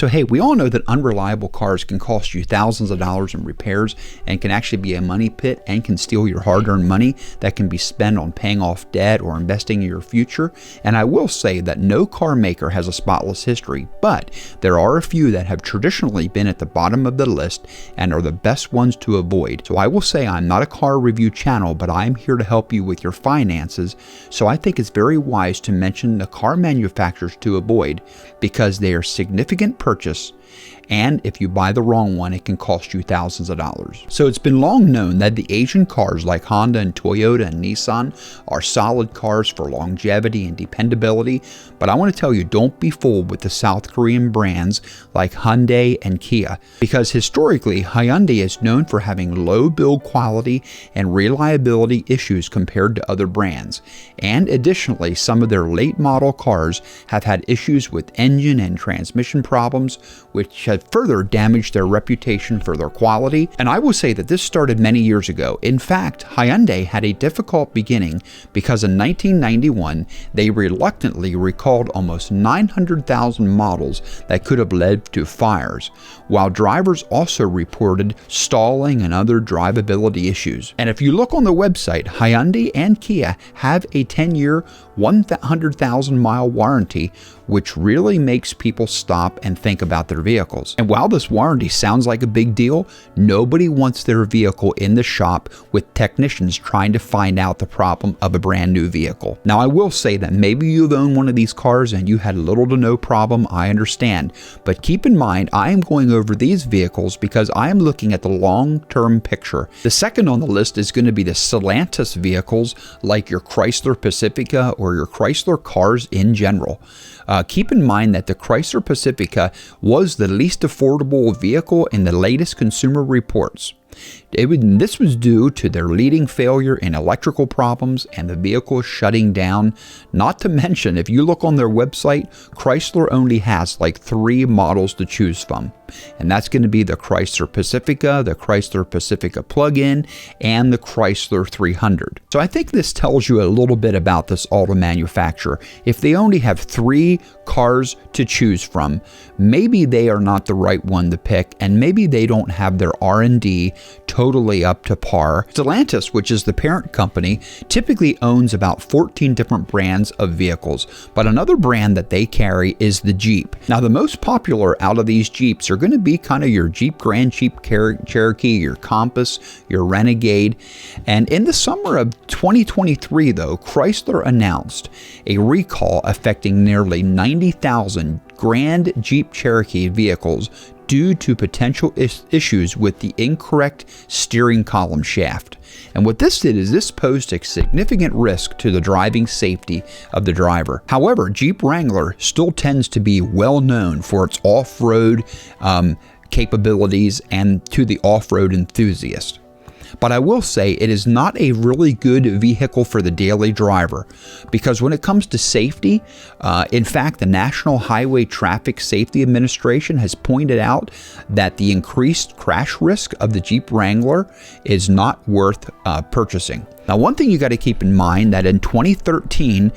So hey, we all know that unreliable cars can cost you thousands of dollars in repairs and can actually be a money pit and can steal your hard-earned money that can be spent on paying off debt or investing in your future. And I will say that no car maker has a spotless history, but there are a few that have traditionally been at the bottom of the list and are the best ones to avoid. So I will say I'm not a car review channel, but I'm here to help you with your finances. So I think it's very wise to mention the car manufacturers to avoid because they are significant purchase, and if you buy the wrong one, it can cost you thousands of dollars. So it's been long known that the Asian cars like Honda and Toyota and Nissan are solid cars for longevity and dependability, but I want to tell you, don't be fooled with the South Korean brands like Hyundai and Kia, because historically Hyundai is known for having low build quality and reliability issues compared to other brands. And additionally, some of their late model cars have had issues with engine and transmission problems, which have further damaged their reputation for their quality. And I will say that this started many years ago. In fact, Hyundai had a difficult beginning because in 1991, they reluctantly recalled almost 900,000 models that could have led to fires, while drivers also reported stalling and other drivability issues. And if you look on the website, Hyundai and Kia have a 10-year, 100,000-mile warranty, which really makes people stop and think about their vehicles. And while this warranty sounds like a big deal, nobody wants their vehicle in the shop with technicians trying to find out the problem of a brand new vehicle. Now, I will say that maybe you've owned one of these cars and you had little to no problem, I understand. But keep in mind, I am going over these vehicles because I am looking at the long-term picture. The second on the list is going to be the Stellantis vehicles like your Chrysler Pacifica or your Chrysler cars in general. Keep in mind that the Chrysler Pacifica was the least affordable vehicle in the latest consumer reports. This was due to their leading failure in electrical problems and the vehicle shutting down. Not to mention, if you look on their website, Chrysler only has like 3 models to choose from. And that's going to be the Chrysler Pacifica, the Chrysler Pacifica Plug-in, and the Chrysler 300. So I think this tells you a little bit about this auto manufacturer. If they only have 3 cars to choose from, maybe they are not the right one to pick, and maybe they don't have their R&D totally up to par. Stellantis, which is the parent company, typically owns about 14 different brands of vehicles, but another brand that they carry is the Jeep. Now, the most popular out of these Jeeps are going to be kind of your Jeep Grand Jeep Cherokee, your Compass, your Renegade. And in the summer of 2023, though, Chrysler announced a recall affecting nearly 90,000 Grand Jeep Cherokee vehicles due to potential issues with the incorrect steering column shaft. And what this did is this posed a significant risk to the driving safety of the driver. However, Jeep Wrangler still tends to be well known for its off-road capabilities and to the off-road enthusiast. But I will say it is not a really good vehicle for the daily driver, because when it comes to safety, in fact, the National Highway Traffic Safety Administration has pointed out that the increased crash risk of the Jeep Wrangler is not worth purchasing. Now, one thing you got to keep in mind that in 2013,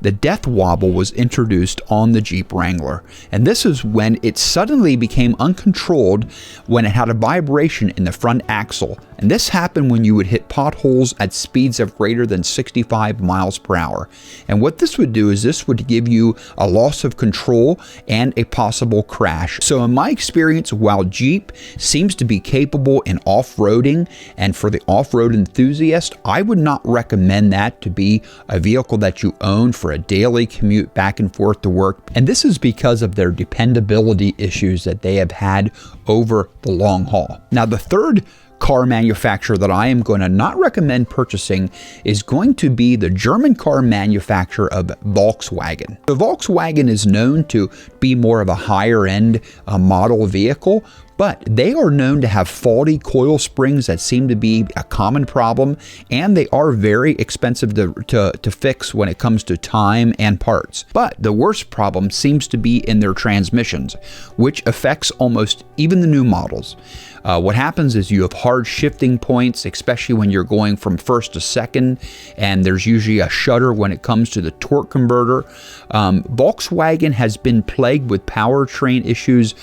the death wobble was introduced on the Jeep Wrangler. And this is when it suddenly became uncontrolled when it had a vibration in the front axle. And this happened when you would hit potholes at speeds of greater than 65 miles per hour. And what this would do is this would give you a loss of control and a possible crash. So in my experience, while Jeep seems to be capable in off-roading, and for the off-road enthusiast, I would not recommend that to be a vehicle that you own for a daily commute back and forth to work. And this is because of their dependability issues that they have had over the long haul. Now, the third car manufacturer that I am going to not recommend purchasing is going to be the German car manufacturer of Volkswagen. The Volkswagen is known to be more of a higher end model vehicle, but they are known to have faulty coil springs that seem to be a common problem, and they are very expensive to fix when it comes to time and parts. But the worst problem seems to be in their transmissions, which affects almost even the new models. What happens is you have hard shifting points, especially when you're going from first to second, and there's usually a shudder when it comes to the torque converter. Volkswagen has been plagued with powertrain issues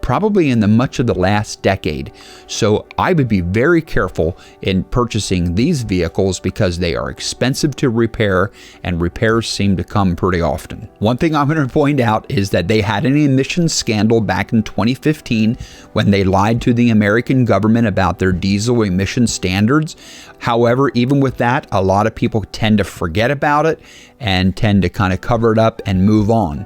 probably in much of the last decade. So I would be very careful in purchasing these vehicles because they are expensive to repair, and repairs seem to come pretty often. One thing I'm going to point out is that they had an emissions scandal back in 2015 when they lied to the American government about their diesel emission standards. However, even with that, a lot of people tend to forget about it and tend to kind of cover it up and move on.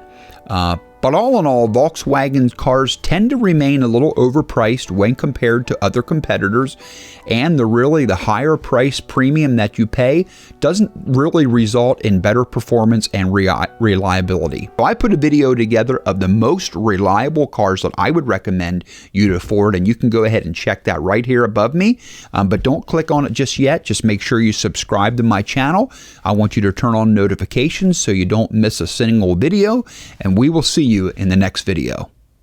But all in all, Volkswagen cars tend to remain a little overpriced when compared to other competitors, and the higher price premium that you pay doesn't really result in better performance and reliability. So I put a video together of the most reliable cars that I would recommend you to afford, and you can go ahead and check that right here above me. But don't click on it just yet. Just make sure you subscribe to my channel. I want you to turn on notifications so you don't miss a single video, and we will see you in the next video.